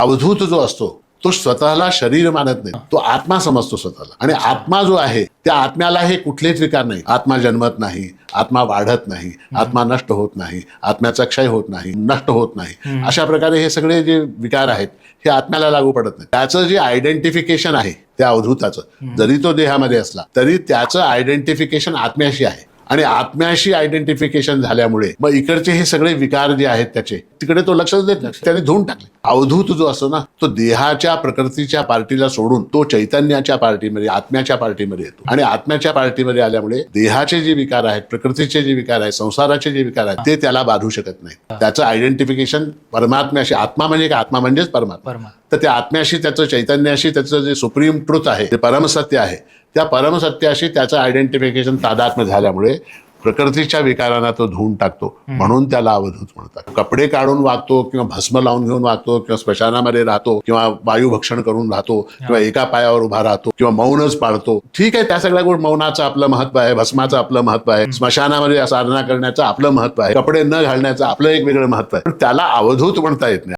अवधूत जो असतो तो स्वतःला शरीर मानत नाही, तो आत्मा समजतो स्वतःला. आणि आत्मा जो आहे त्या आत्म्याला हे कुठलेच विकार नाही. आत्मा जन्मत नाही, आत्मा वाढत नाही, आत्मा नष्ट होत नाही, आत्म्याचा क्षय होत नाही, नष्ट होत नाही. अशा प्रकारे हे सगळे जे विकार आहेत हे आत्म्याला लागू पडत नाही. त्याचं जे आयडेंटिफिकेशन आहे त्या अवधूताचं, जरी तो देहामध्ये असला तरी त्याचं आयडेंटिफिकेशन आत्म्याशी आहे. आणि आत्म्याशी आयडेंटिफिकेशन झाल्यामुळे मग इकडचे हे सगळे विकार जे आहेत त्याचे तिकडे तो लक्षच देत नाही, त्याने धुवून टाकले. अवधूत जो असतो ना तो देहाच्या प्रकृतीच्या पार्टीला सोडून तो चैतन्याच्या पार्टीमध्ये, आत्म्याच्या पार्टीमध्ये येतो. आणि आत्म्याच्या पार्टीमध्ये आल्यामुळे देहाचे जे विकार आहेत, प्रकृतीचे जे विकार आहेत, संसाराचे जे विकार आहेत ते त्याला बाधू शकत नाही. त्याचं आयडेंटिफिकेशन परमात्म्याशी, आत्मा म्हणजे काय, आत्मा म्हणजेच परमात्मा. तर त्या आत्म्याशी, त्याचं चैतन्याशी, त्याचं जे सुप्रीम ट्रुथ आहे, ते परमसत्य आहे, त्या परमसत्याशी त्याचं आयडेंटिफिकेशन तादात्म्य झाल्यामुळे प्रकृतीच्या विकारांना तो धुवून टाकतो. म्हणून त्याला अवधूत म्हणतात. कपडे काढून वागतो किंवा भस्म लावून घेऊन वागतो किंवा स्मशानामध्ये राहतो किंवा वायुभक्षण करून राहतो किंवा एका पायावर उभा राहतो किंवा मौनच पाळतो, ठीक आहे. त्या सगळ्या गोष्टी, मौनाचं आपलं महत्व आहे, भस्माचं आपलं महत्व आहे, स्मशानामध्ये साधना करण्याचं आपलं महत्व आहे, कपडे न घालण्याचं आपलं एक वेगळं महत्व आहे, पण त्याला अवधूत म्हणता येत नाही.